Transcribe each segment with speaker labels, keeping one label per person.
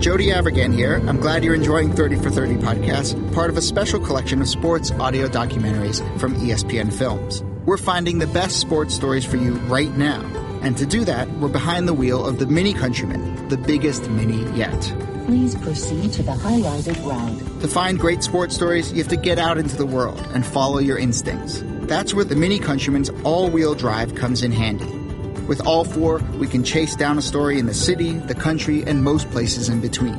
Speaker 1: Jody Avirgan here. I'm glad you're enjoying 30 for 30 podcast, part of a special collection of sports audio documentaries from ESPN Films. We're finding the best sports stories for you right now. And to do that, we're behind the wheel of the Mini Countryman, the biggest mini yet.
Speaker 2: Please proceed to the highlighted route.
Speaker 1: To find great sports stories, you have to get out into the world and follow your instincts. That's where the Mini Countryman's all-wheel drive comes in handy. With all four, we can chase down a story in the city, the country, and most places in between.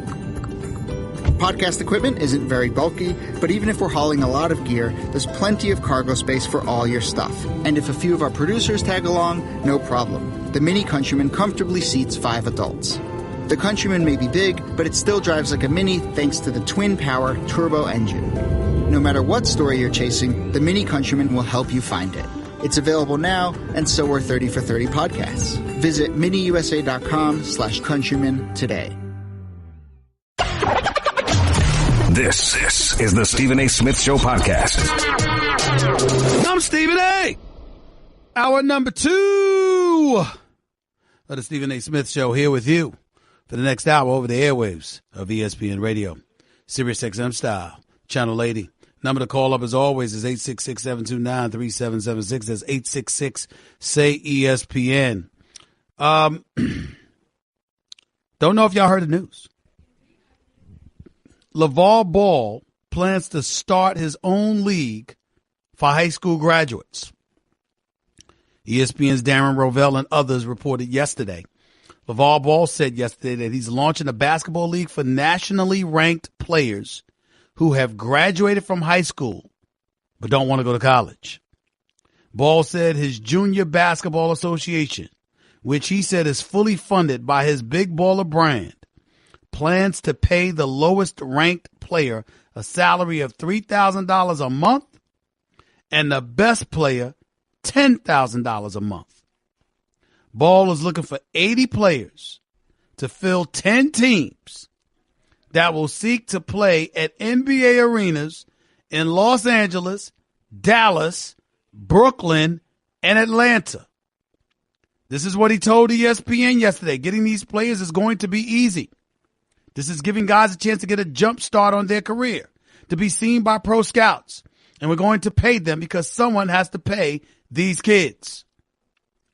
Speaker 1: Podcast equipment isn't very bulky, but even if we're hauling a lot of gear, there's plenty of cargo space for all your stuff. And if a few of our producers tag along, no problem. The Mini Countryman comfortably seats 5 adults. The Countryman may be big, but it still drives like a Mini thanks to the twin-power turbo engine. No matter what story you're chasing, the Mini Countryman will help you find it. It's available now, and so are 30 for 30 podcasts. Visit miniusa.com/countryman today.
Speaker 3: This is the Stephen A. Smith Show podcast.
Speaker 4: I'm Stephen A. Hour number 2 of the Stephen A. Smith Show here with you for the next hour over the airwaves of ESPN Radio, Sirius XM style, Channel 80. Number to call up, as always, is 866-729-3776. That's 866-SAY-ESPN. Don't know if y'all heard the news. LaVar Ball plans to start his own league for high school graduates. ESPN's Darren Rovell and others reported yesterday. LaVar Ball said yesterday that he's launching a basketball league for nationally ranked players who have graduated from high school but don't want to go to college. Ball said his Junior Basketball Association, which he said is fully funded by his Big Baller brand, plans to pay the lowest ranked player a salary of $3,000 a month and the best player $10,000 a month. Ball is looking for 80 players to fill 10 teams that will seek to play at NBA arenas in Los Angeles, Dallas, Brooklyn, and Atlanta. This is what he told ESPN yesterday. Getting these players is going to be easy. This is giving guys a chance to get a jump start on their career, to be seen by pro scouts. And we're going to pay them because someone has to pay these kids.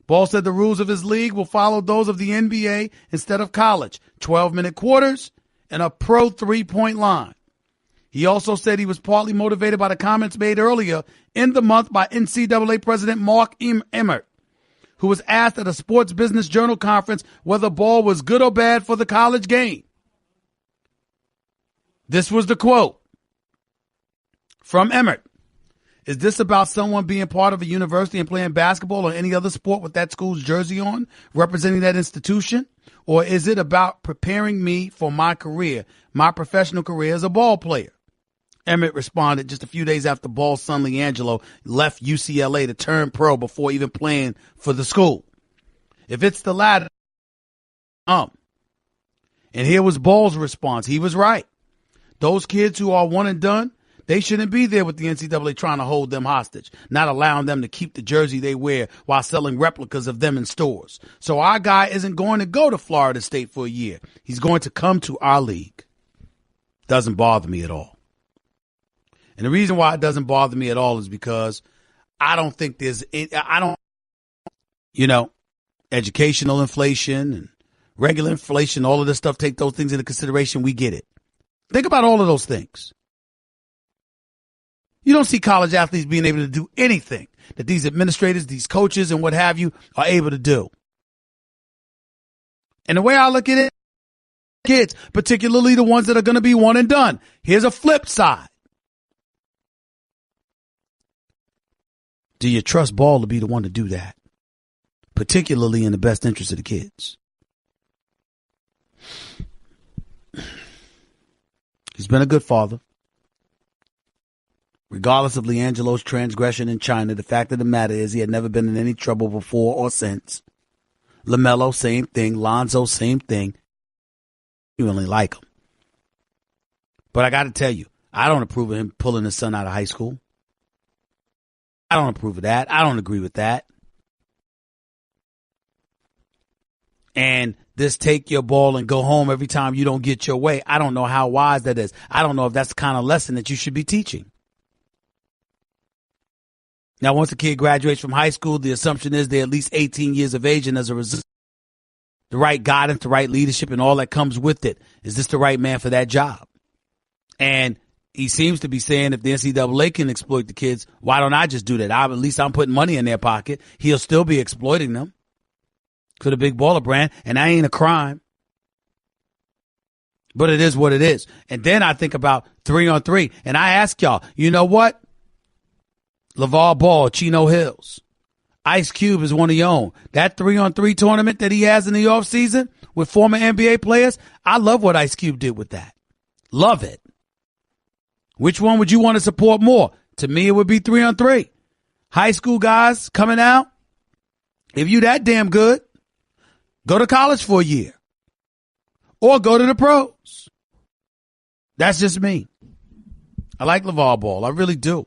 Speaker 4: Ball said the rules of his league will follow those of the NBA instead of college. 12-minute quarters and a pro three-point line. He also said he was partly motivated by the comments made earlier in the month by NCAA President Mark Emmert, who was asked at a Sports Business Journal conference whether Ball was good or bad for the college game. This was the quote from Emmert. Is this about someone being part of a university and playing basketball or any other sport with that school's jersey on, representing that institution? Or is it about preparing me for my career, my professional career as a ball player? Emmett responded just a few days after Ball's son LeAngelo left UCLA to turn pro before even playing for the school. If it's the latter, And here was Ball's response. He was right. Those kids who are one and done, they shouldn't be there with the NCAA trying to hold them hostage, not allowing them to keep the jersey they wear while selling replicas of them in stores. So our guy isn't going to go to Florida State for a year. He's going to come to our league. Doesn't bother me at all. And the reason why it doesn't bother me at all is because I don't think educational inflation and regular inflation, all of this stuff, take those things into consideration. We get it. Think about all of those things. You don't see college athletes being able to do anything that these administrators, these coaches, and what have you are able to do. And the way I look at it, kids, particularly the ones that are going to be one and done, here's a flip side. Do you trust Ball to be the one to do that? Particularly in the best interest of the kids. He's been a good father. Regardless of LeAngelo's transgression in China, the fact of the matter is he had never been in any trouble before or since. LaMelo, same thing. Lonzo, same thing. You only like him. But I got to tell you, I don't approve of him pulling his son out of high school. I don't approve of that. I don't agree with that. And this take your ball and go home every time you don't get your way. I don't know how wise that is. I don't know if that's the kind of lesson that you should be teaching. Now, once a kid graduates from high school, the assumption is they're at least 18 years of age, and as a result, the right guidance, the right leadership, and all that comes with it. Is this the right man for that job? And he seems to be saying if the NCAA can exploit the kids, why don't I just do that? At least I'm putting money in their pocket. He'll still be exploiting them for the big baller brand, and that ain't a crime. But it is what it is. And then I think about 3-on-3, and I ask y'all, you know what? LaVar Ball, Chino Hills. Ice Cube is one of your own. That 3-on-3 tournament that he has in the offseason with former NBA players, I love what Ice Cube did with that. Love it. Which one would you want to support more? To me, it would be 3-on-3. High school guys coming out. If you that damn good, go to college for a year. Or go to the pros. That's just me. I like LaVar Ball. I really do.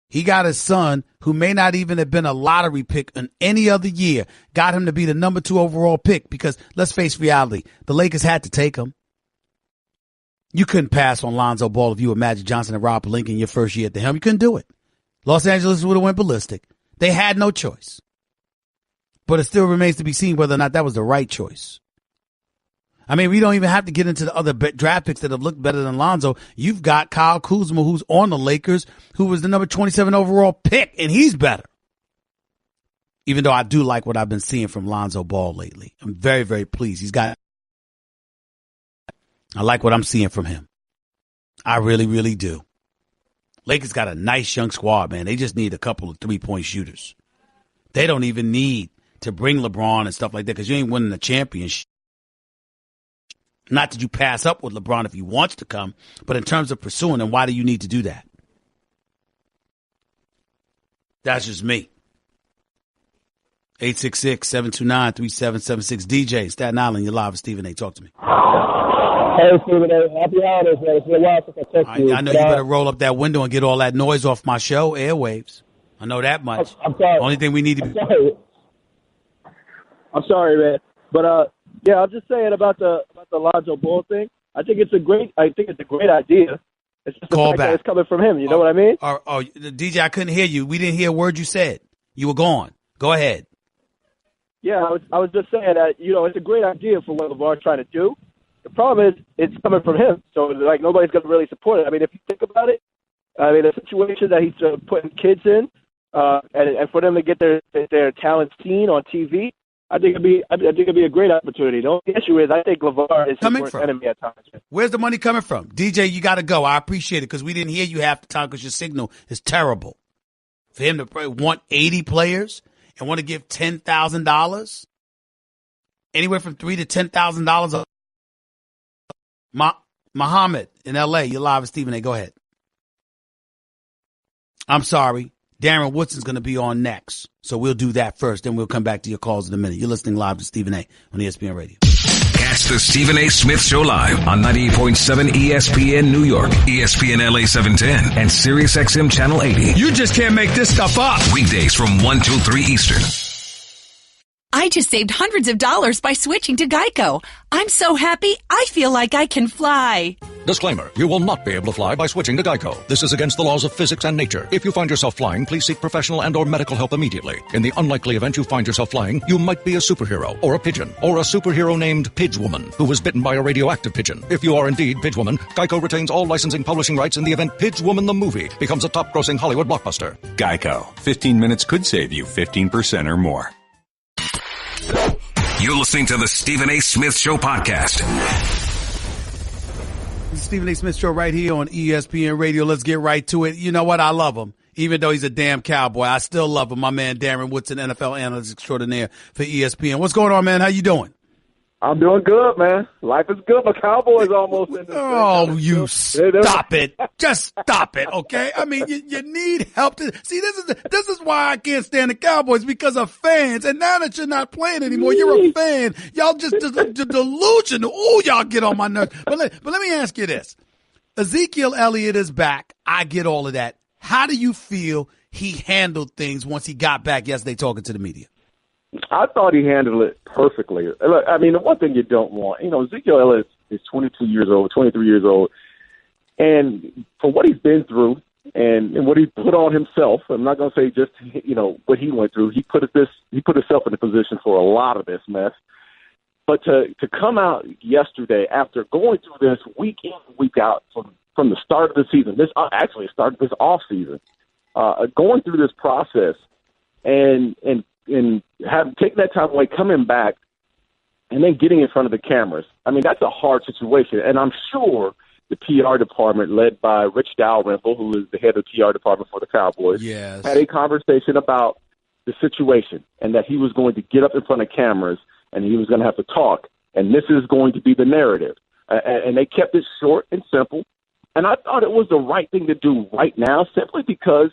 Speaker 4: He got his son, who may not even have been a lottery pick in any other year, got him to be the number 2 overall pick because, let's face reality, the Lakers had to take him. You couldn't pass on Lonzo Ball if you were Magic Johnson and Rob Pelinka in your first year at the helm. You couldn't do it. Los Angeles would have went ballistic. They had no choice. But it still remains to be seen whether or not that was the right choice. I mean, we don't even have to get into the other draft picks that have looked better than Lonzo. You've got Kyle Kuzma, who's on the Lakers, who was the number 27 overall pick, and he's better. Even though I do like what I've been seeing from Lonzo Ball lately. I'm very, very pleased. I like what I'm seeing from him. I really, really do. Lakers got a nice young squad, man. They just need a couple of 3-point shooters. They don't even need to bring LeBron and stuff like that because you ain't winning a championship. Not that you pass up with LeBron if he wants to come, but in terms of pursuing him, why do you need to do that? That's just me. 866-729-3776. DJ, Staten Island, you're live with Stephen A. Talk to me.
Speaker 5: Hey, Stephen A. Happy holidays, man. It's been a while since I texted you.
Speaker 4: I know you better roll up that window and get all that noise off my show, airwaves. I know that much.
Speaker 5: I'm sorry.
Speaker 4: Only thing we need to be.
Speaker 5: I'm sorry, man. But, yeah, I'm just saying about the Lonzo Ball thing. I think it's a great idea. It's just the fact that it's coming from him. You know what I mean?
Speaker 4: DJ, I couldn't hear you. We didn't hear a word you said. You were gone. Go ahead.
Speaker 5: Yeah, I was just saying that, it's a great idea for what LaVar's trying to do. The problem is it's coming from him. So, nobody's going to really support it. I mean, if you think about it, the situation that he's putting kids in, and for them to get their talent seen on TV, I think it'd be a great opportunity. The only issue is I think LaVar is his worst enemy at times.
Speaker 4: Where's the money coming from? DJ, you got to go. I appreciate it because we didn't hear you half the time because your signal is terrible. For him to want 80 players and want to give $10,000, anywhere from $3,000 to $10,000. Muhammad in L.A., you're live with Stephen A. Go ahead. I'm sorry. Darren Woodson's going to be on next. So we'll do that first. Then we'll come back to your calls in a minute. You're listening live to Stephen A. on ESPN Radio.
Speaker 3: Catch the Stephen A. Smith Show live on 98.7 ESPN New York, ESPN LA 710, and Sirius XM Channel 80.
Speaker 4: You just can't make this stuff up.
Speaker 3: Weekdays from 1 till 3 Eastern.
Speaker 6: I just saved hundreds of dollars by switching to Geico. I'm so happy, I feel like I can fly.
Speaker 7: Disclaimer, you will not be able to fly by switching to Geico. This is against the laws of physics and nature. If you find yourself flying, please seek professional and or medical help immediately. In the unlikely event you find yourself flying, you might be a superhero, or a pigeon, or a superhero named Pidgewoman, who was bitten by a radioactive pigeon. If you are indeed Pidgewoman, Geico retains all licensing publishing rights in the event Pidgewoman the movie becomes a top-grossing Hollywood blockbuster.
Speaker 8: Geico. 15 minutes could save you 15% or more.
Speaker 3: You're listening to the Stephen A. Smith Show podcast.
Speaker 4: The Stephen A. Smith Show right here on ESPN Radio. Let's get right to it. You know what? I love him. Even though he's a damn cowboy, I still love him. My man Darren Woodson, NFL analyst extraordinaire for ESPN. What's going on, man? How you doing?
Speaker 5: I'm doing good, man. Life is good. My Cowboys almost in this.
Speaker 4: Oh, you stop it. Just stop it, okay? I mean, you need help to see. This is why I can't stand the Cowboys, because of fans. And now that you're not playing anymore, you're a fan. Y'all just delusional. Oh, y'all get on my nerves. But let me ask you this: Ezekiel Elliott is back. I get all of that. How do you feel he handled things once he got back yesterday talking to the media?
Speaker 9: I thought he handled it perfectly. Look, I mean, the one thing you don't want, Ezekiel Elliott is 22 years old, 23 years old, and for what he's been through and what he put on himself, I'm not going to say just, what he went through. He put himself in a position for a lot of this mess. But to come out yesterday after going through this week in, week out from the start of the season, started this off season, going through this process and taking that time away, coming back, and then getting in front of the cameras. I mean, that's a hard situation. And I'm sure the PR department, led by Rich Dalrymple, who is the head of the PR department for the Cowboys, had a conversation about the situation and that he was going to get up in front of cameras and he was going to have to talk. And this is going to be the narrative. And they kept it short and simple. And I thought it was the right thing to do right now, simply because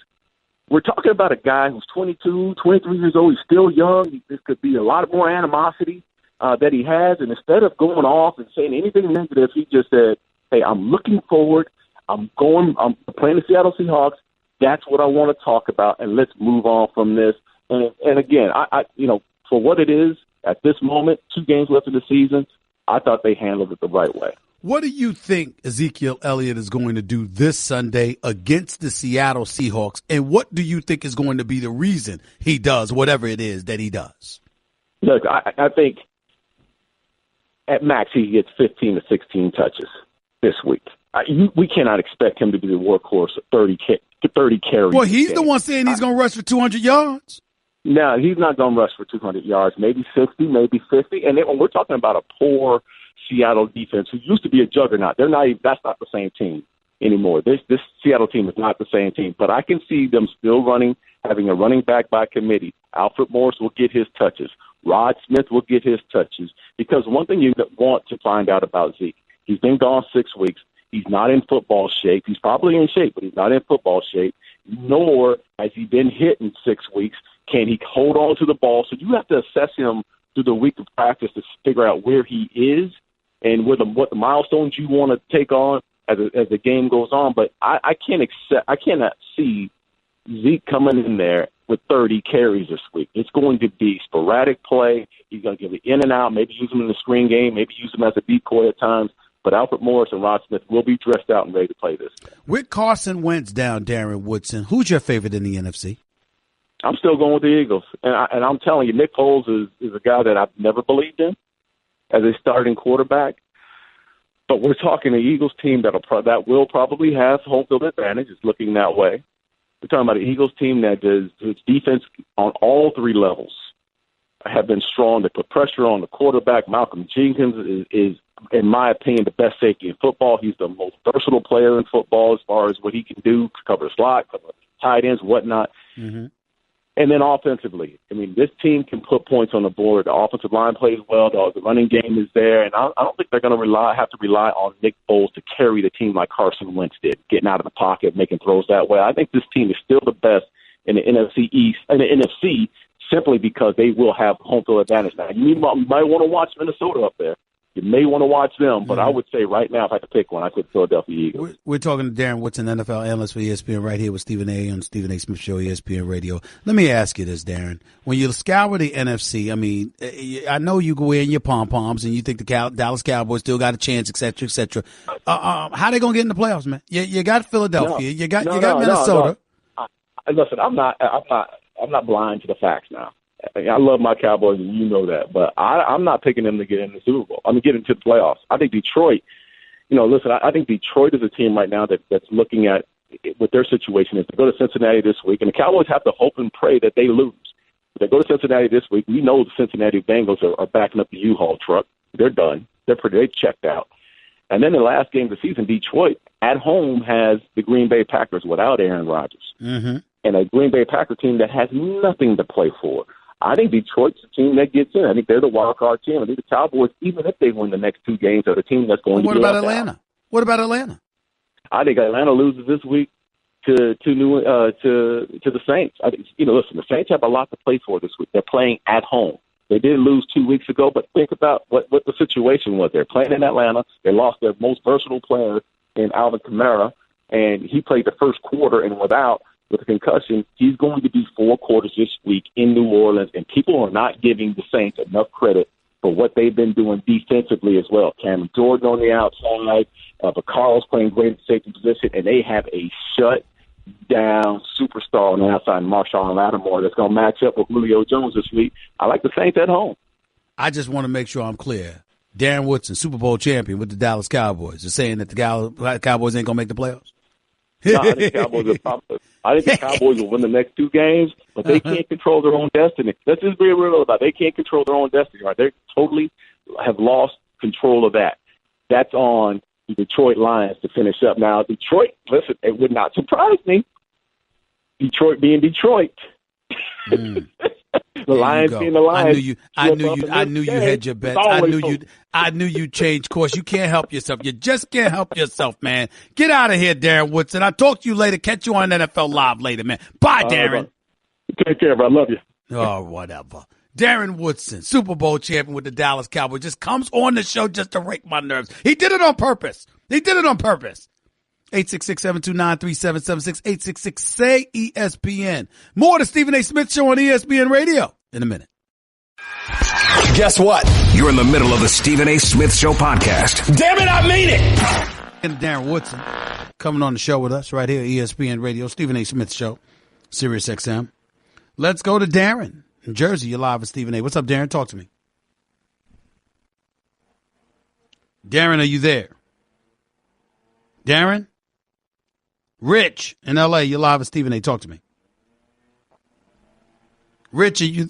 Speaker 9: we're talking about a guy who's 22, 23 years old. He's still young. There could be a lot more animosity that he has. And instead of going off and saying anything negative, he just said, hey, I'm looking forward. I'm playing the Seattle Seahawks. That's what I want to talk about, and let's move on from this. And again, I for what it is at this moment, 2 games left in the season, I thought they handled it the right way.
Speaker 4: What do you think Ezekiel Elliott is going to do this Sunday against the Seattle Seahawks, and what do you think is going to be the reason he does whatever it is that he does?
Speaker 9: Look, I think at max he gets 15 to 16 touches this week. We cannot expect him to be the workhorse of 30 carries.
Speaker 4: Well, he's the one saying he's going to rush for 200 yards.
Speaker 9: No, he's not going to rush for 200 yards, maybe 60, maybe 50. And when we're talking about a poor Seattle defense, who used to be a juggernaut, that's not the same team anymore. This Seattle team is not the same team. But I can see them still having a running back by committee. Alfred Morris will get his touches. Rod Smith will get his touches. Because one thing you want to find out about Zeke, he's been gone 6 weeks. He's not in football shape. He's probably in shape, but he's not in football shape. Nor has he been hit in 6 weeks. Can he hold on to the ball? So you have to assess him through the week of practice to figure out where he is and what the milestones you want to take on as the game goes on. But I cannot see Zeke coming in there with 30 carries this week. It's going to be sporadic play. He's going to give it in and out, maybe use him in the screen game, maybe use him as a decoy at times. But Alfred Morris and Rod Smith will be dressed out and ready to play this game.
Speaker 4: With Carson Wentz down, Darren Woodson, who's your favorite in the NFC?
Speaker 9: I'm still going with the Eagles. And I'm telling you, Nick Foles is a guy that I've never believed in as a starting quarterback. But we're talking an Eagles team that will probably have home field advantage. It's looking that way. We're talking about an Eagles team that does its defense on all 3 levels have been strong. They put pressure on the quarterback. Malcolm Jenkins is, in my opinion, the best safety in football. He's the most versatile player in football as far as what he can do, cover slot, cover tight ends, whatnot. Mm-hmm. And then offensively, I mean, this team can put points on the board. The offensive line plays well. The running game is there. And I don't think they're going to have to rely on Nick Foles to carry the team like Carson Wentz did, getting out of the pocket, making throws that way. I think this team is still the best in the NFC East and the NFC simply because they will have home field advantage now. You might want to watch Minnesota up there. You may want to watch them, but I would say right now, if I had to pick one, I pick Philadelphia Eagles.
Speaker 4: We're talking to Darren Woodson, NFL analyst for ESPN, right here with Stephen A. on Stephen A. Smith Show, ESPN Radio. Let me ask you this, Darren. When you scour the NFC, I mean, I know you go in your pom-poms and you think the Dallas Cowboys still got a chance, et cetera, et cetera. How they going to get in the playoffs, man? You got Philadelphia. You got Minnesota.
Speaker 9: No. Listen, I'm not blind to the facts now. I love my Cowboys, and you know that. But I'm not picking them to get in the Super Bowl. I mean, get into the playoffs. I think Detroit, I think Detroit is a team right now that's looking at what their situation is. They go to Cincinnati this week, and the Cowboys have to hope and pray that they lose. If they go to Cincinnati this week, we know the Cincinnati Bengals are backing up the U-Haul truck. They're done. They checked out. And then the last game of the season, Detroit at home has the Green Bay Packers without Aaron Rodgers. Mm-hmm. And a Green Bay Packer team that has nothing to play for. I think Detroit's the team that gets in. I think they're the wild card team. I think the Cowboys, even if they win the next 2 games, are the team that's going to be.
Speaker 4: What about Atlanta?
Speaker 9: I think Atlanta loses this week to the Saints. I think listen, the Saints have a lot to play for this week. They're playing at home. They did lose 2 weeks ago, but think about what the situation was. They're playing in Atlanta. They lost their most versatile player in Alvin Kamara, and he played the first quarter and without with a concussion. He's going to be 4 quarters this week in New Orleans, and people are not giving the Saints enough credit for what they've been doing defensively as well. Cameron Jordan on the outside, Vaccara's playing great at safety position, and they have a shut-down superstar on the outside, Marshawn Lattimore, that's going to match up with Julio Jones this week. I like the Saints at home.
Speaker 4: I just want to make sure I'm clear. Darren Woodson, Super Bowl champion with the Dallas Cowboys, is saying that the Cowboys ain't going to make the playoffs?
Speaker 9: No, I think the Cowboys will win the next 2 games, but they can't control their own destiny. Let's just be real about it. They can't control their own destiny. Right? They totally have lost control of that. That's on the Detroit Lions to finish up. Now, Detroit, listen, it would not surprise me. Detroit being Detroit. The Lions being the Lions.
Speaker 4: I knew you had your bet. I knew you changed course. You can't help yourself. You just can't help yourself, man. Get out of here, Darren Woodson. I'll talk to you later. Catch you on NFL Live later, man. Bye, Darren.
Speaker 9: Take care, bro. I love you.
Speaker 4: Oh, whatever. Darren Woodson, Super Bowl champion with the Dallas Cowboys, just comes on the show just to rake my nerves. He did it on purpose. 866-729-3776, 866-SAY-ESPN. More to Stephen A. Smith Show on ESPN Radio in a minute.
Speaker 3: Guess what? You're in the middle of the Stephen A. Smith Show podcast.
Speaker 10: Damn it, I mean it!
Speaker 4: And Darren Woodson coming on the show with us right here at ESPN Radio, Stephen A. Smith Show, Sirius XM. Let's go to Darren in Jersey. You're live with Stephen A. What's up, Darren? Talk to me. Darren, are you there? Darren? Rich in L.A., you're live with Stephen A. Talk to me. Rich, are you?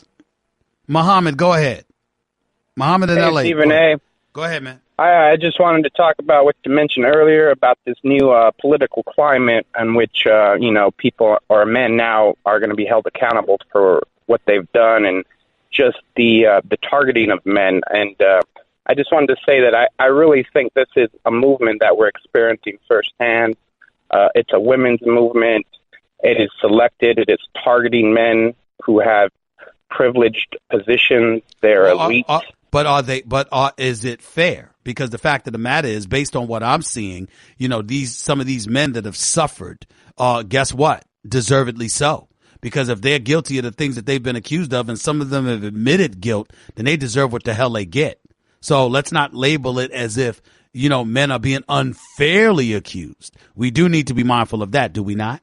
Speaker 4: Muhammad, go ahead. Muhammad in L.A.
Speaker 11: Stephen A.
Speaker 4: Go ahead, man.
Speaker 11: I just wanted to talk about what you mentioned earlier about this new political climate in which, people or men now are going to be held accountable for what they've done and just the targeting of men. And I just wanted to say that I really think this is a movement that we're experiencing firsthand. It's a women's movement. It is selected. It is targeting men who have privileged positions. They're elite.
Speaker 4: Is it fair? Because the fact of the matter is, based on what I'm seeing, some of these men that have suffered, guess what? Deservedly so. Because if they're guilty of the things that they've been accused of, and some of them have admitted guilt, then they deserve what the hell they get. So let's not label it as if, men are being unfairly accused. We do need to be mindful of that, do we not?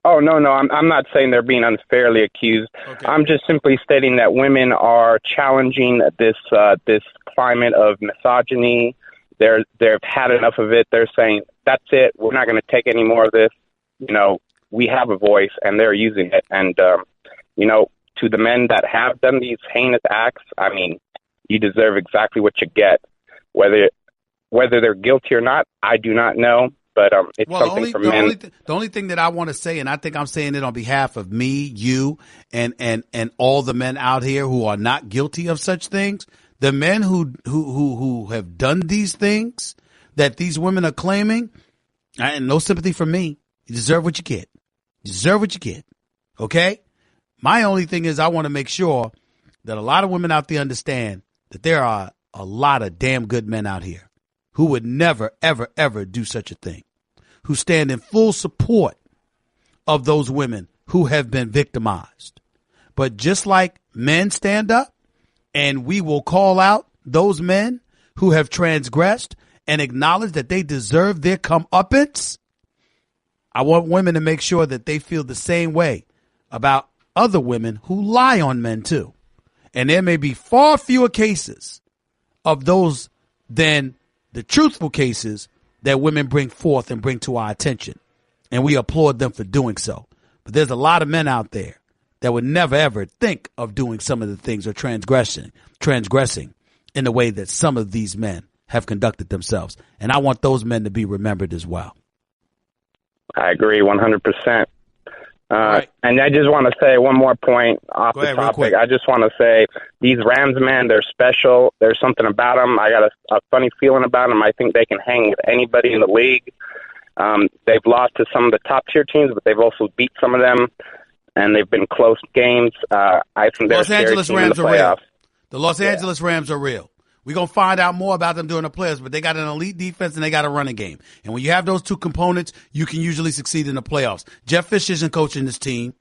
Speaker 11: Oh, no, I'm not saying they're being unfairly accused. Okay. I'm just simply stating that women are challenging this climate of misogyny. They've had enough of it. They're saying, that's it. We're not going to take any more of this. We have a voice, and they're using it. And, to the men that have done these heinous acts, I mean, you deserve exactly what you get. Whether they're guilty or not, I do not know. But it's something for men.
Speaker 4: The only thing that I want to say, and I think I'm saying it on behalf of me, you, and all the men out here who are not guilty of such things, the men who have done these things that these women are claiming, and no sympathy for me. You deserve what you get. You deserve what you get. Okay? My only thing is I want to make sure that a lot of women out there understand that there are a lot of damn good men out here who would never, ever, ever do such a thing, who stand in full support of those women who have been victimized. But just like men stand up, and we will call out those men who have transgressed and acknowledge that they deserve their comeuppance, I want women to make sure that they feel the same way about other women who lie on men too. And there may be far fewer cases of those than the truthful cases that women bring forth and bring to our attention. And we applaud them for doing so. But there's a lot of men out there that would never, ever think of doing some of the things or transgressing in the way that some of these men have conducted themselves. And I want those men to be remembered as well.
Speaker 11: I agree 100%.
Speaker 4: Right.
Speaker 11: And I just want to say one more point off the topic. I just want to say these Rams, man, they're special. There's something about them. I got a funny feeling about them. I think they can hang with anybody in the league. They've lost to some of the top-tier teams, but they've also beat some of them, and they've been close games. I think they're
Speaker 4: Los Angeles
Speaker 11: Rams
Speaker 4: are real. The Los Angeles Rams are real. We're going to find out more about them during the playoffs, but they got an elite defense and they got a running game. And when you have those two components, you can usually succeed in the playoffs. Jeff Fisher isn't coaching this team.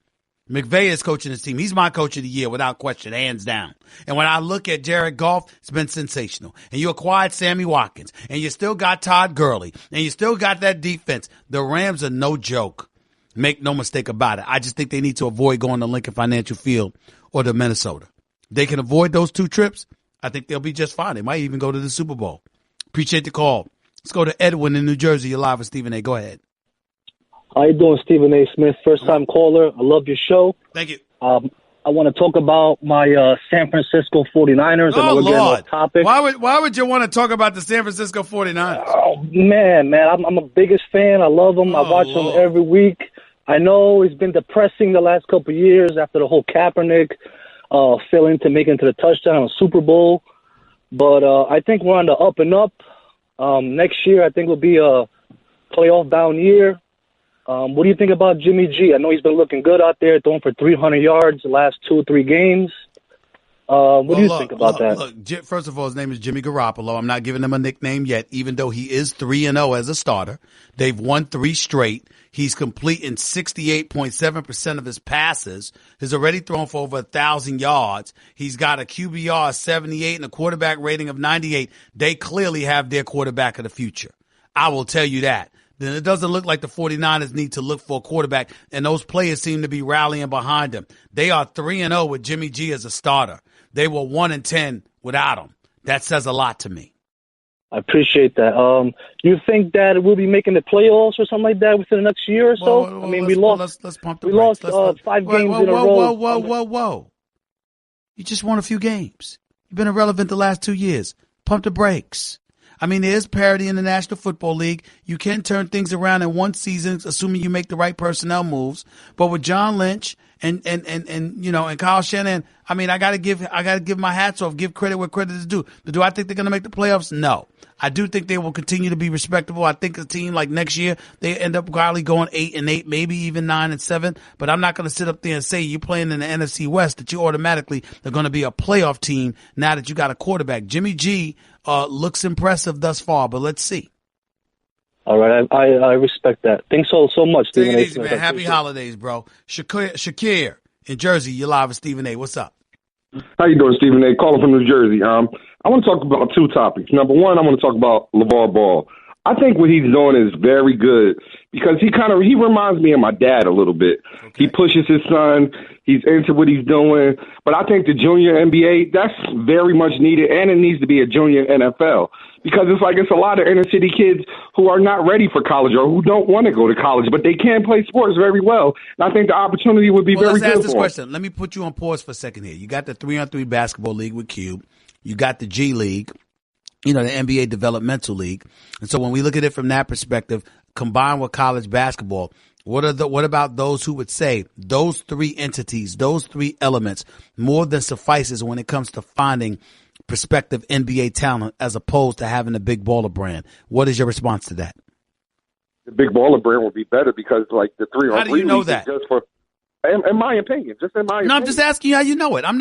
Speaker 4: McVay is coaching his team. He's my coach of the year without question, hands down. And when I look at Jared Goff, it's been sensational. And you acquired Sammy Watkins, and you still got Todd Gurley, and you still got that defense. The Rams are no joke. Make no mistake about it. I just think they need to avoid going to Lincoln Financial Field or to Minnesota. They can avoid those two trips. I think they'll be just fine. They might even go to the Super Bowl. Appreciate the call. Let's go to Edwin in New Jersey. You're live with Stephen A. Go ahead.
Speaker 10: How you doing, Stephen A. Smith? First-time caller. I love your show.
Speaker 4: Thank you.
Speaker 10: I want to talk about my San Francisco 49ers.
Speaker 4: Oh, Lord.
Speaker 10: Topic.
Speaker 4: Why would you want to talk about the San Francisco 49ers?
Speaker 10: Oh, man. I'm a biggest fan. I love them. I watch them every week. I know it's been depressing the last couple of years after the whole Kaepernick failing to make it into the touchdown on Super Bowl. But I think we're on the up and up. Next year, I think will be a playoff-bound year. What do you think about Jimmy G? I know he's been looking good out there, throwing for 300 yards the last 2 or 3 games. What do you think about that?
Speaker 4: Look, first of all, his name is Jimmy Garoppolo. I'm not giving him a nickname yet, even though he is 3-0 as a starter. They've won 3 straight. He's completing 68.7% of his passes. He's already thrown for over 1,000 yards. He's got a QBR of 78 and a quarterback rating of 98. They clearly have their quarterback of the future. I will tell you that. Then it doesn't look like the 49ers need to look for a quarterback, and those players seem to be rallying behind him. They are 3-0 with Jimmy G as a starter. They were 1-10 without him. That says a lot to me.
Speaker 10: I appreciate that. You think that we'll be making the playoffs or something like that within the next year or so?
Speaker 4: Well,
Speaker 10: I mean, we lost.
Speaker 4: Let's pump the
Speaker 10: brakes.
Speaker 4: We
Speaker 10: lost 5 games in a row.
Speaker 4: Whoa. You just won a few games. You've been irrelevant the last 2 years. Pump the brakes. I mean, there is parity in the National Football League. You can turn things around in one season, assuming you make the right personnel moves. But with John Lynch and Kyle Shanahan, I mean, I gotta give my hats off, give credit where credit is due. But do I think they're gonna make the playoffs? No. I do think they will continue to be respectable. I think a team like next year, they end up probably going 8-8, maybe even 9-7. But I'm not going to sit up there and say you're playing in the NFC West that you automatically are going to be a playoff team now that you got a quarterback. Jimmy G looks impressive thus far, but let's see.
Speaker 10: All right, I respect that. Thanks so much, Stephen A.
Speaker 4: Take it easy, man. Happy holidays, bro. Shakir in Jersey, you're live with Stephen A. What's up?
Speaker 12: How you doing, Stephen A? Calling from New Jersey. I want to talk about 2 topics. Number one, I want to talk about LaVar Ball. I think what he's doing is very good because he reminds me of my dad a little bit. Okay. He pushes his son. He's into what he's doing. But I think the junior NBA, that's very much needed, and it needs to be a junior NFL because it's a lot of inner city kids who are not ready for college or who don't want to go to college, but they can play sports very well. And I think the opportunity would be very good for them.
Speaker 4: Let's ask this question. Let me put you on pause for a second here. You got the 3-on-3 basketball league with Cube. You got the G League. The NBA Developmental League. And so when we look at it from that perspective, combined with college basketball, what about those who would say those 3 entities, those 3 elements more than suffices when it comes to finding prospective NBA talent as opposed to having a big baller brand? What is your response to that?
Speaker 12: The big baller brand would be better because the 3-on-3
Speaker 4: How do you know that?
Speaker 12: Just for in my opinion,
Speaker 4: No, I'm just asking you how you know it. I'm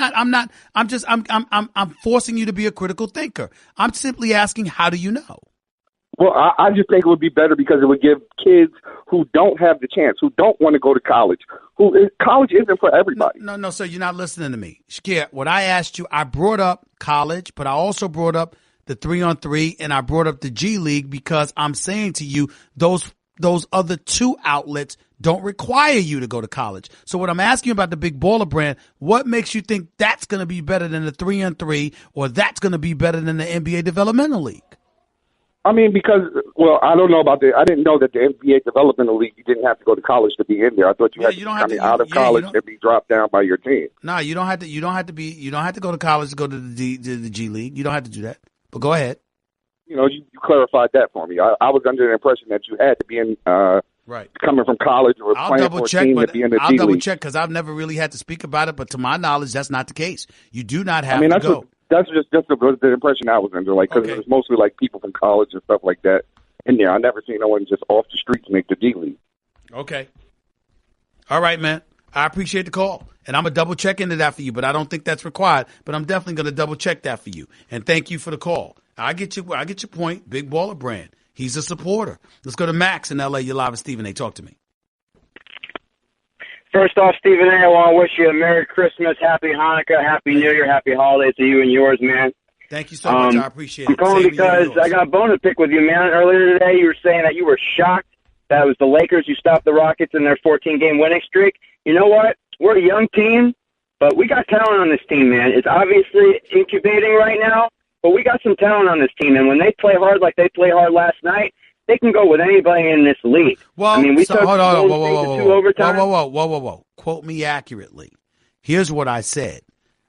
Speaker 4: forcing you to be a critical thinker. I'm simply asking, how do you know?
Speaker 12: Well, I just think it would be better because it would give kids who don't have the chance, who don't want to go to college, college isn't for everybody.
Speaker 4: No, sir, you're not listening to me. Shakir, what I asked you, I brought up college, but I also brought up the 3-on-3 and I brought up the G League because I'm saying to you, those other 2 outlets don't require you to go to college. So what I'm asking you about the big baller brand, what makes you think that's going to be better than the 3-on-3 or that's going to be better than the NBA Developmental League?
Speaker 12: I mean, because, I don't know about I didn't know that the NBA Developmental League, you didn't have to go to college to be in there. I thought you had to be coming out of college and be dropped down by your team.
Speaker 4: No, you don't have to go to college to go to the G League. You don't have to do that. But go ahead.
Speaker 12: You clarified that for me. I was under the impression that you had to be in
Speaker 4: right,
Speaker 12: coming from college or playing for a team to be in the G League.
Speaker 4: I'll double check because I've never really had to speak about it. But to my knowledge, that's not the case. You do not have to go.
Speaker 12: That's just the impression I was under, because it was mostly people from college and stuff like that in there. I never seen no one just off the streets make the G League.
Speaker 4: Okay. All right, man. I appreciate the call. And I'm going to double check into that for you, but I don't think that's required. But I'm definitely going to double check that for you. And thank you for the call. I get your point. Big baller brand. He's a supporter. Let's go to Max in L.A. You're live with Stephen A. Talk to me.
Speaker 13: First off, Stephen A., I want to wish you a Merry Christmas, Happy Hanukkah, Happy New Year, Happy Holidays to you and yours, man.
Speaker 4: Thank you so much. I appreciate it.
Speaker 13: I'm calling because I got a bone to pick with you, man. Earlier today, you were saying that you were shocked that it was the Lakers who stopped the Rockets in their 14-game winning streak. You know what? We're a young team, but we got talent on this team, man. It's obviously incubating right now, but we got some talent on this team. And when they play hard like they played hard last night, they can go with anybody in this league.
Speaker 4: Well,
Speaker 13: I mean, we took
Speaker 4: Golden
Speaker 13: State to 2 overtime.
Speaker 4: Whoa. Quote me accurately. Here's what I said.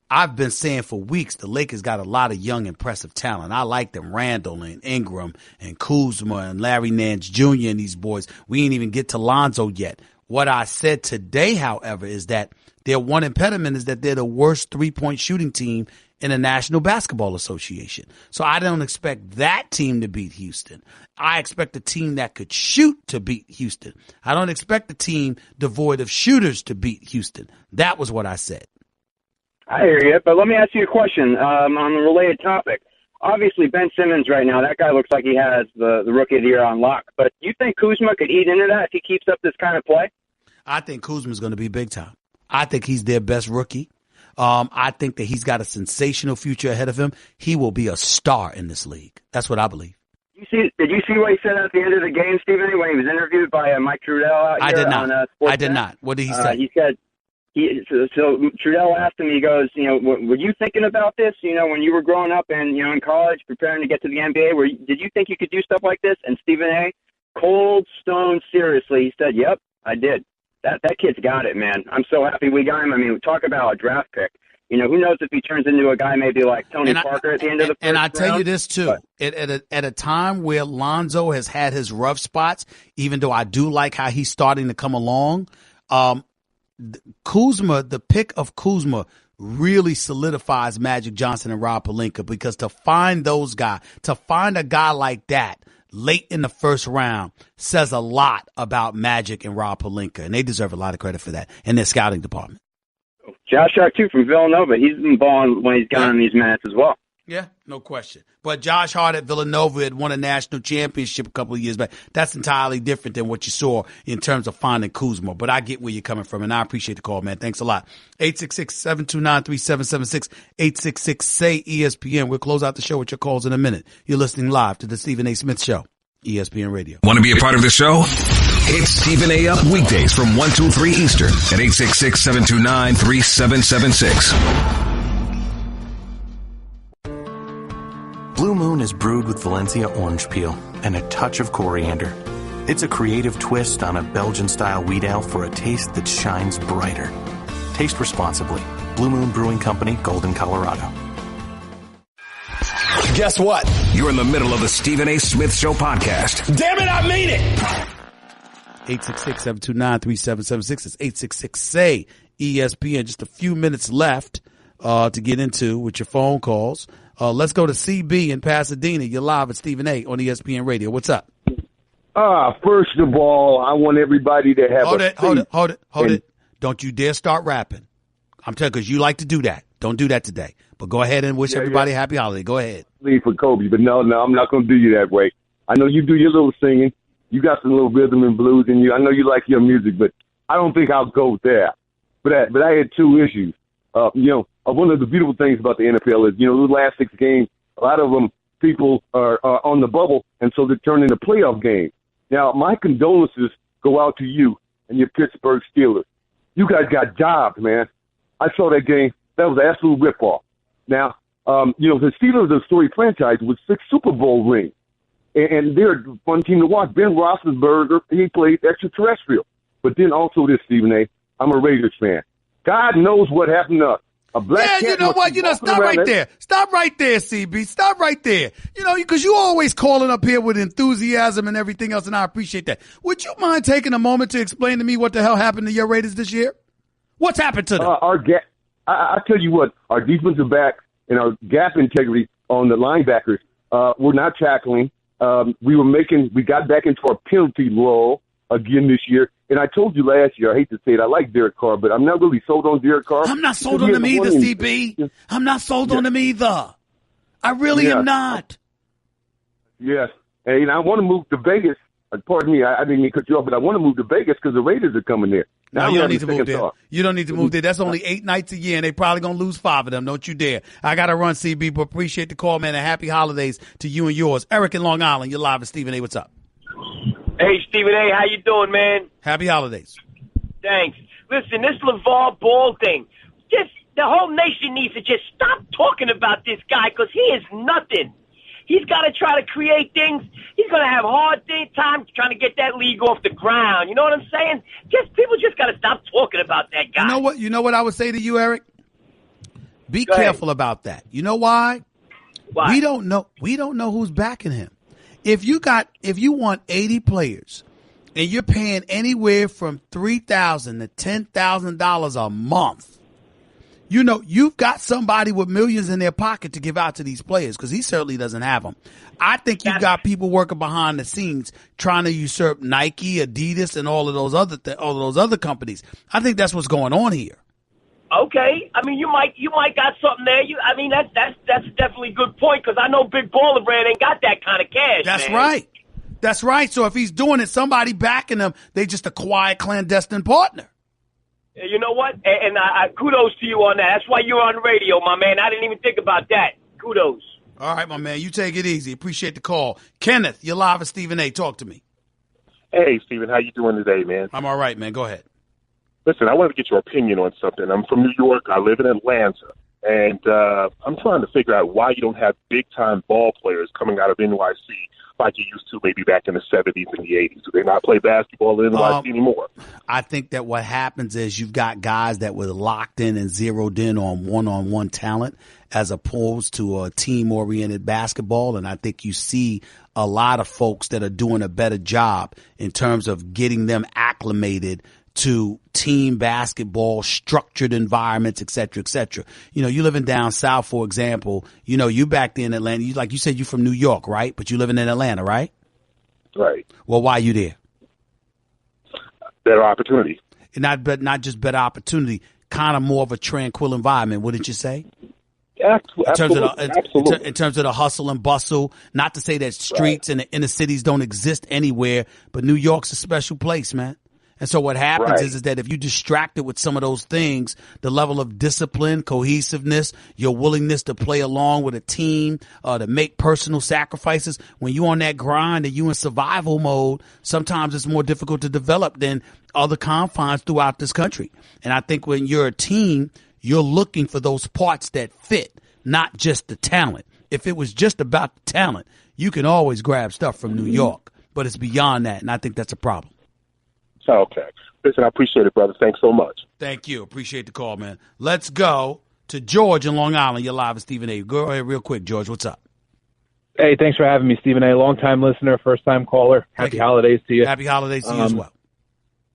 Speaker 4: I've been saying for weeks the Lakers got a lot of young, impressive talent. I like them, Randall and Ingram and Kuzma and Larry Nance Jr. and these boys. We ain't even get to Lonzo yet. What I said today, however, is that their one impediment is that they're the worst three-point shooting team in the National Basketball Association. So I don't expect that team to beat Houston. I expect a team that could shoot to beat Houston. I don't expect a team devoid of shooters to beat Houston. That was what I said.
Speaker 13: I hear you, but let me ask you a question on a related topic. Obviously, Ben Simmons right now, that guy looks like he has the Rookie of the Year on lock. But do you think Kuzma could eat into that if he keeps up this kind of play?
Speaker 4: I think Kuzma's going to be big time. I think he's their best rookie. I think that he's got a sensational future ahead of him. He will be a star in this league. That's what I believe.
Speaker 13: Did you see what he said at the end of the game, Stephen, when he was interviewed by Mike Trudell out here?
Speaker 4: I did not. What did he say?
Speaker 13: He said, so Trudell asked him, he goes, were you thinking about this, when you were growing up and, in college, preparing to get to the NBA? Did you think you could do stuff like this? And Stephen A., cold stone seriously, he said, yep, I did. That kid's got it, man. I'm so happy we got him. I mean, talk about a draft pick. Who knows if he turns into a guy maybe like Tony Parker at the end of the first round.
Speaker 4: And I tell you this, too. At a time where Lonzo has had his rough spots, even though I do like how he's starting to come along, Kuzma, the pick of Kuzma really solidifies Magic Johnson and Rob Pelinka, because to find a guy like that late in the first round says a lot about Magic and Rob Pelinka, and they deserve a lot of credit for that in their scouting department.
Speaker 13: Josh Hart, too, from Villanova. He's been balling when he's gotten these minutes as well.
Speaker 4: Yeah, no question. But Josh Hart at Villanova had won a national championship a couple of years back. That's entirely different than what you saw in terms of finding Kuzma. But I get where you're coming from, and I appreciate the call, man. Thanks a lot. 866-729-3776, 866-SAY-ESPN. We'll close out the show with your calls in a minute. You're listening live to the Stephen A. Smith Show, ESPN Radio.
Speaker 3: Want to be a part of the show? Hit Stephen A. up weekdays from 1 to 3 Eastern at 866-729-3776.
Speaker 14: Blue Moon is brewed with Valencia orange peel and a touch of coriander. It's a creative twist on a Belgian-style wheat ale for a taste that shines brighter. Taste responsibly. Blue Moon Brewing Company, Golden, Colorado.
Speaker 3: Guess what? You're in the middle of the Stephen A. Smith Show podcast.
Speaker 15: Damn it, I mean it!
Speaker 4: 866-729-3776. It's 866-SAY-ESPN. Just a few minutes left to get into with your phone calls. Let's go to CB in Pasadena. You're live at Stephen A. on ESPN Radio. What's up?
Speaker 12: First of all, I want everybody to have
Speaker 4: Hold it. Don't you dare start rapping. I'm telling you, because you like to do that. Don't do that today. But go ahead and wish everybody a happy holiday. Go ahead.
Speaker 12: Leave for Kobe, but no, I'm not going to do you that way. I know you do your little singing. You got some little rhythm and blues in you. I know you like your music, but I don't think I'll go there. But I had two issues. One of the beautiful things about the NFL is, the last 6 games, a lot of them, people are on the bubble, and so they turn into playoff games. Now, my condolences go out to you and your Pittsburgh Steelers. You guys got jobbed, man. I saw that game. That was an absolute ripoff. Now, the Steelers are a storied franchise with 6 Super Bowl rings, and they're a fun team to watch. Ben Roethlisberger, he played extraterrestrial. But then also this, Stephen A., I'm a Raiders fan. God knows what happened to us. A black cat.
Speaker 4: You know what? Stop right there. Stop right there, CB. Stop right there. Because you always calling up here with enthusiasm and everything else, and I appreciate that. Would you mind taking a moment to explain to me what the hell happened to your Raiders this year? What's happened to them?
Speaker 12: I tell you what, our defensive back and our gap integrity on the linebackers, we're not tackling. We got back into our penalty role.
Speaker 15: again this year. And I told you last year, I hate to say it, I like Derek Carr, but I'm not really sold on Derek Carr.
Speaker 4: I'm not sold on him either, CB. I'm not sold on him either. I really am not.
Speaker 15: Yes. And I want to move to Vegas. Pardon me, I didn't mean to cut you off, but I want to move to Vegas because the Raiders are coming there.
Speaker 4: No, you don't need to move there. You don't need to move there. That's only 8 nights a year, and they probably going to lose 5 of them. Don't you dare. I got to run, CB, but appreciate the call, man, and happy holidays to you and yours. Eric in Long Island, you're live with Stephen A. What's up?
Speaker 16: Hey, Stephen A., how you doing, man?
Speaker 4: Happy holidays.
Speaker 16: Thanks. Listen, this LaVar Ball thing, the whole nation needs to just stop talking about this guy because he is nothing. He's got to try to create things. He's going to have hard time trying to get that league off the ground. You know what I'm saying? People just got to stop talking about that guy.
Speaker 4: You know what I would say to you, Eric? Be careful about that. You know why?
Speaker 16: Why?
Speaker 4: We don't know who's backing him. If you want 80 players and you're paying anywhere from $3,000 to $10,000 a month, you know, you've got somebody with millions in their pocket to give out to these players because he certainly doesn't have them. I think you've got people working behind the scenes trying to usurp Nike, Adidas, and all of those other companies. I think that's what's going on here.
Speaker 16: Okay, I mean you might got something there. That's definitely a good point because I know Big Baller Brand ain't got that kind of cash.
Speaker 4: That's
Speaker 16: man.
Speaker 4: right. That's right. So if he's doing it, somebody backing him, they just a quiet clandestine partner.
Speaker 16: You know what? And I kudos to you on that. That's why you're on the radio, my man. I didn't even think about that. Kudos.
Speaker 4: All right, my man. You take it easy. Appreciate the call. Kenneth, you're live with Stephen A. Talk to me.
Speaker 17: Hey, Stephen. How you doing today, man?
Speaker 4: I'm all right, man. Go ahead.
Speaker 17: Listen, I wanted to get your opinion on something. I'm from New York. I live in Atlanta. And I'm trying to figure out why you don't have big-time ball players coming out of NYC like you used to maybe back in the 70s and the 80s. Do they not play basketball in NYC anymore?
Speaker 4: I think that what happens is you've got guys that were locked in and zeroed in on one-on-one talent as opposed to a team-oriented basketball. And I think you see a lot of folks that are doing a better job in terms of getting them acclimated to team basketball, structured environments, et cetera, et cetera. You know, you living down south, for example, you know, you back there in Atlanta, like you said, you're from New York, right? But you living in Atlanta, right?
Speaker 17: Right.
Speaker 4: Well, why are you there?
Speaker 17: Better opportunity.
Speaker 4: But not just better opportunity, kind of more of a tranquil environment, wouldn't you say?
Speaker 17: Absolutely.
Speaker 4: In terms of the hustle and bustle, not to say that streets and the inner cities don't exist anywhere, but New York's a special place, man. And so what happens is that if you distract it with some of those things, the level of discipline, cohesiveness, your willingness to play along with a team, to make personal sacrifices, when you're on that grind and you in survival mode, sometimes it's more difficult to develop than other confines throughout this country. And I think when you're a team, you're looking for those parts that fit, not just the talent. If it was just about the talent, you can always grab stuff from New York, but it's beyond that. And I think that's a problem.
Speaker 17: Okay. Listen, I appreciate it, brother. Thanks so much.
Speaker 4: Thank you. Appreciate the call, man. Let's go to George in Long Island. You're live with Stephen A. Go ahead real quick, George. What's up?
Speaker 18: Hey, thanks for having me, Stephen A. Long-time listener, first-time caller. Happy holidays to you.
Speaker 4: Happy holidays to you as well.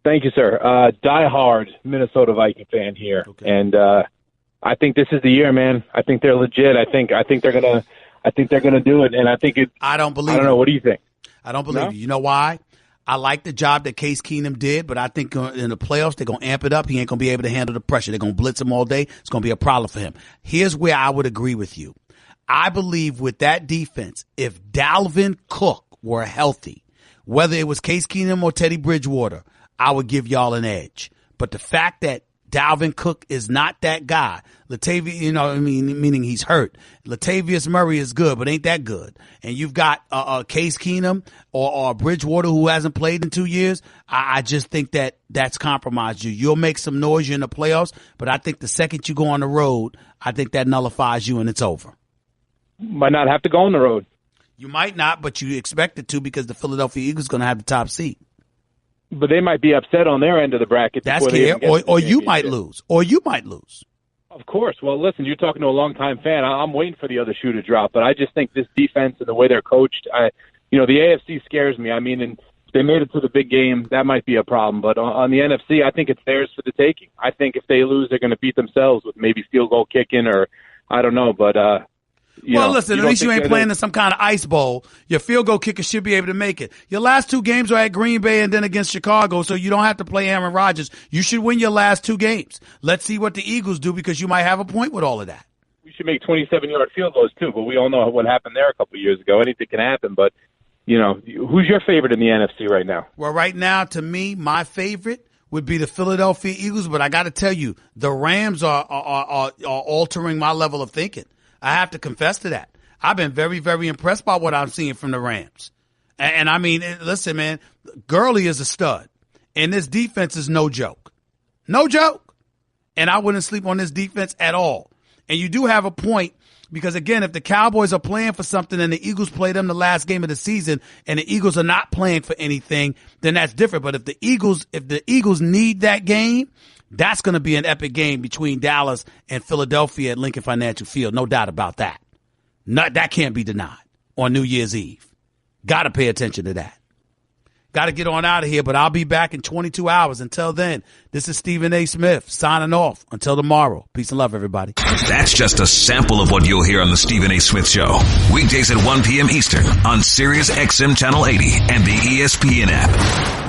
Speaker 18: Thank you, sir. Die-hard Minnesota Viking fan here. Okay. And I think this is the year, man. I think they're legit. I think they're gonna do it. And I think it.
Speaker 4: I don't believe.
Speaker 18: I don't know. What do you think?
Speaker 4: I don't believe you. You know why? I like the job that Case Keenum did, but I think in the playoffs, they're going to amp it up. He ain't going to be able to handle the pressure. They're going to blitz him all day. It's going to be a problem for him. Here's where I would agree with you. I believe with that defense, if Dalvin Cook were healthy, whether it was Case Keenum or Teddy Bridgewater, I would give y'all an edge. But the fact that Dalvin Cook is not that guy. Meaning he's hurt. Latavius Murray is good, but ain't that good. And you've got Case Keenum or Bridgewater who hasn't played in 2 years. I just think that's compromised you. You'll make some noise in the playoffs, but I think the second you go on the road, I think that nullifies you and it's over.
Speaker 18: Might not have to go on the road.
Speaker 4: You might not, but you expect it to because the Philadelphia Eagles going to have the top seed.
Speaker 18: But they might be upset on their end of the bracket.
Speaker 4: That's scary. Or you might lose. Or you might lose.
Speaker 18: Of course. Well, listen, you're talking to a longtime fan. I'm waiting for the other shoe to drop. But I just think this defense and the way they're coached, the AFC scares me. I mean, and if they made it to the big game, that might be a problem. But on the NFC, I think it's theirs for the taking. I think if they lose, they're going to beat themselves with maybe field goal kicking or I don't know. But
Speaker 4: Well, listen, at least you ain't playing in some kind of ice bowl. Your field goal kicker should be able to make it. Your last 2 games are at Green Bay and then against Chicago, so you don't have to play Aaron Rodgers. You should win your last 2 games. Let's see what the Eagles do, because you might have a point with all of that.
Speaker 18: We should make 27-yard field goals, too, but we all know what happened there a couple of years ago. Anything can happen, but, who's your favorite in the NFC right now?
Speaker 4: Well, right now, to me, my favorite would be the Philadelphia Eagles, but I got to tell you, the Rams are altering my level of thinking. I have to confess to that. I've been very, very impressed by what I'm seeing from the Rams. And I mean, listen, man, Gurley is a stud, and this defense is no joke. No joke. And I wouldn't sleep on this defense at all. And you do have a point, because, again, if the Cowboys are playing for something and the Eagles play them the last game of the season and the Eagles are not playing for anything, then that's different. But if the Eagles need that game, that's going to be an epic game between Dallas and Philadelphia at Lincoln Financial Field. No doubt about that. That can't be denied on New Year's Eve. Got to pay attention to that. Got to get on out of here, but I'll be back in 22 hours. Until then, this is Stephen A. Smith signing off. Until tomorrow. Peace and love, everybody.
Speaker 3: That's just a sample of what you'll hear on the Stephen A. Smith Show. Weekdays at 1 p.m. Eastern on Sirius XM Channel 80 and the ESPN app.